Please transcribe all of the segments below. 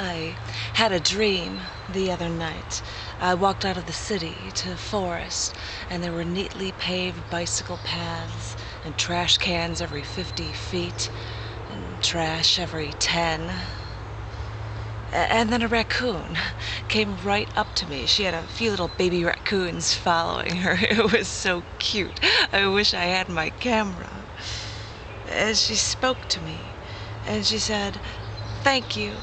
I had a dream the other night. I walked out of the city to forest, and there were neatly paved bicycle paths, and trash cans every 50 feet, and trash every 10. And then a raccoon came right up to me. She had a few little baby raccoons following her. It was so cute. I wish I had my camera. And she spoke to me, and she said, "Thank you.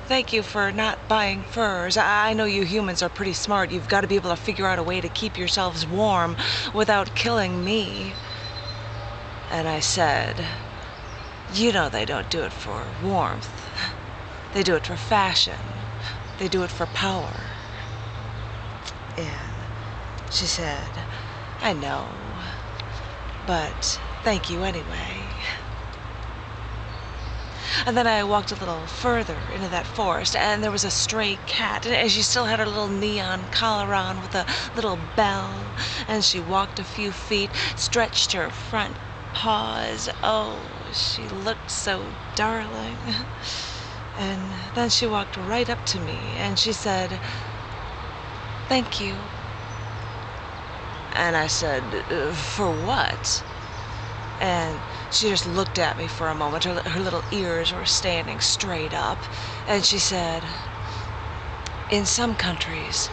Thank you for not buying furs. I know you humans are pretty smart. You've got to be able to figure out a way to keep yourselves warm without killing me." And I said, "You know they don't do it for warmth. They do it for fashion. They do it for power." And she said, "I know, but thank you anyway." And then I walked a little further into that forest, and there was a stray cat, and she still had her little neon collar on with a little bell, and she walked a few feet, stretched her front paws. Oh, she looked so darling. And then she walked right up to me, and she said, "Thank you." And I said, "For what?" And she just looked at me for a moment. Her little ears were standing straight up. And she said, "In some countries,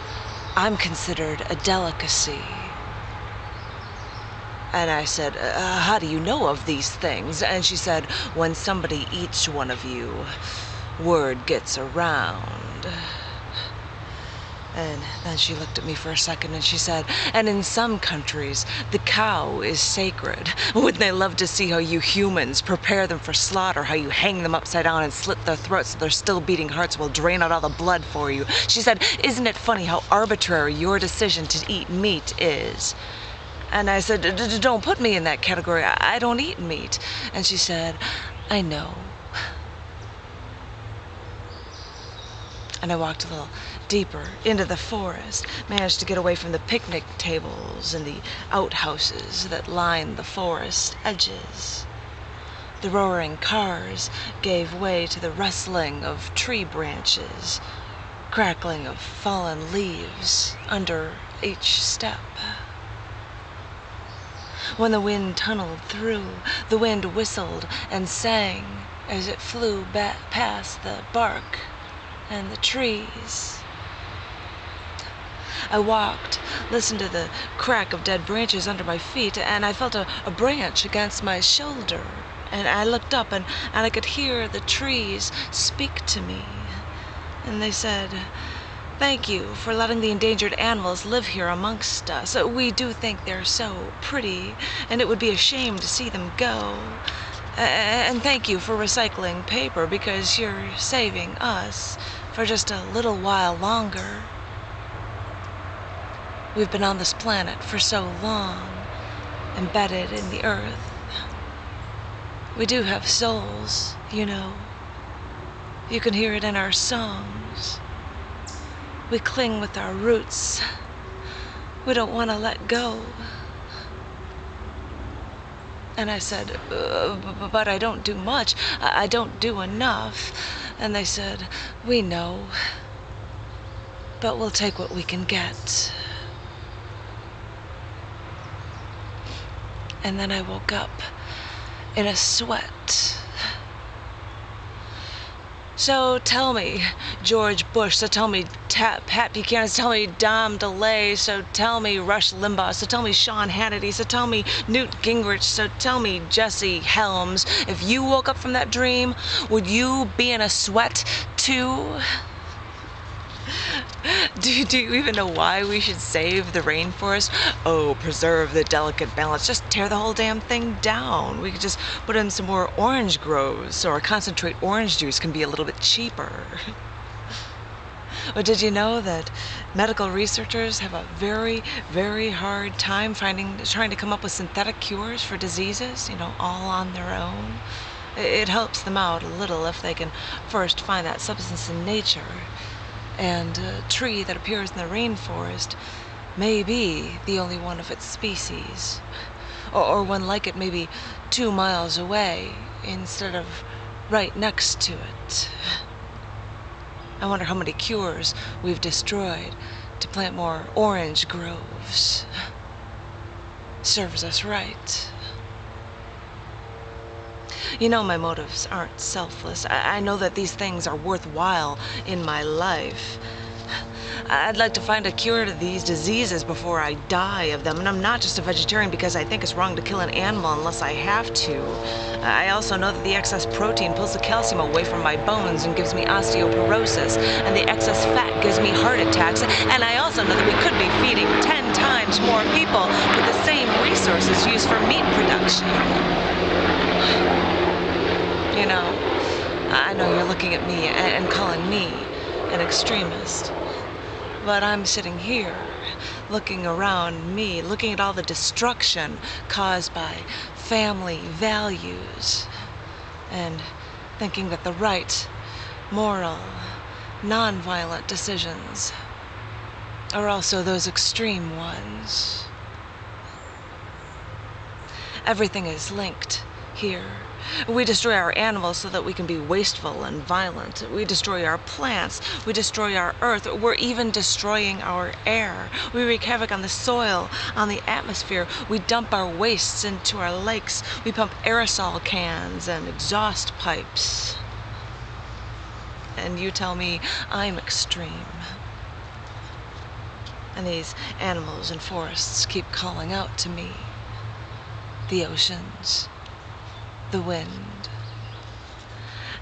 I'm considered a delicacy." And I said, "How do you know of these things?" And she said, "When somebody eats one of you, word gets around." And then she looked at me for a second and she said, "And in some countries, the cow is sacred. Wouldn't they love to see how you humans prepare them for slaughter, how you hang them upside down and slit their throats so their still beating hearts will drain out all the blood for you?" She said, "Isn't it funny how arbitrary your decision to eat meat is?" And I said, "Don't put me in that category. I don't eat meat." And she said, "I know." And I walked a little deeper into the forest, managed to get away from the picnic tables and the outhouses that lined the forest edges. The roaring cars gave way to the rustling of tree branches, crackling of fallen leaves under each step. When the wind tunneled through, the wind whistled and sang as it flew past the bark and the trees. I walked, listened to the crack of dead branches under my feet, and I felt a branch against my shoulder. And I looked up, and I could hear the trees speak to me. And they said, "Thank you for letting the endangered animals live here amongst us. We do think they're so pretty, and it would be a shame to see them go. And thank you for recycling paper, because you're saving us for just a little while longer. We've been on this planet for so long, embedded in the earth. We do have souls, you know. You can hear it in our songs. We cling with our roots. We don't want to let go." And I said, "But I don't do much. I don't do enough." And they said, "We know, but we'll take what we can get." And then I woke up in a sweat. So tell me, George Bush, so tell me Pat Buchanan, so tell me Dom DeLay, so tell me Rush Limbaugh, so tell me Sean Hannity, so tell me Newt Gingrich, so tell me Jesse Helms, if you woke up from that dream, would you be in a sweat too? Do you even know why we should save the rainforest? Oh, preserve the delicate balance. Just tear the whole damn thing down. We could just put in some more orange groves so our concentrate orange juice can be a little bit cheaper. But did you know that medical researchers have a very, very hard time trying to come up with synthetic cures for diseases, all on their own? It helps them out a little if they can first find that substance in nature. And a tree that appears in the rainforest may be the only one of its species. Or one like it maybe 2 miles away instead of right next to it. I wonder how many cures we've destroyed to plant more orange groves. Serves us right. You know my motives aren't selfless. I know that these things are worthwhile in my life. I'd like to find a cure to these diseases before I die of them. And I'm not just a vegetarian because I think it's wrong to kill an animal unless I have to. I also know that the excess protein pulls the calcium away from my bones and gives me osteoporosis. And the excess fat gives me heart attacks. And I also know that we could be feeding 10 times more people with the same resources used for meat production. You know, I know you're looking at me and calling me an extremist. But I'm sitting here, looking around me, looking at all the destruction caused by family values, and thinking that the right, moral, non-violent decisions are also those extreme ones. Everything is linked here. We destroy our animals so that we can be wasteful and violent. We destroy our plants. We destroy our earth. We're even destroying our air. We wreak havoc on the soil, on the atmosphere. We dump our wastes into our lakes. We pump aerosol cans and exhaust pipes. And you tell me I'm extreme. And these animals and forests keep calling out to me. The oceans, the wind.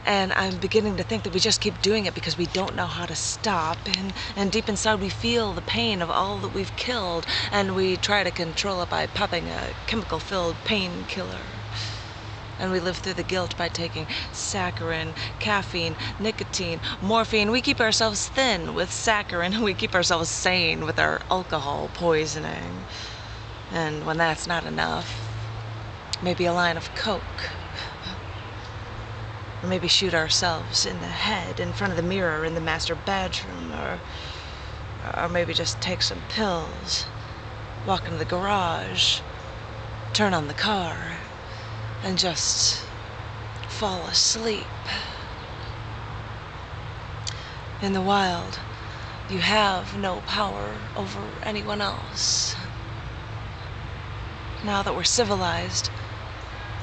And I'm beginning to think that we just keep doing it because we don't know how to stop. And deep inside we feel the pain of all that we've killed, and we try to control it by popping a chemical-filled painkiller. And we live through the guilt by taking saccharin, caffeine, nicotine, morphine. We keep ourselves thin with saccharin, and we keep ourselves sane with our alcohol poisoning. And when that's not enough, maybe a line of Coke. Or maybe shoot ourselves in the head in front of the mirror in the master bedroom. Or maybe just take some pills, walk into the garage, turn on the car, and just fall asleep. In the wild, you have no power over anyone else. Now that we're civilized,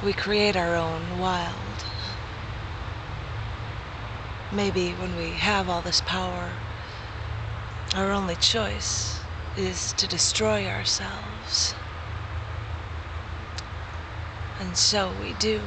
we create our own wild. Maybe when we have all this power, our only choice is to destroy ourselves. And so we do.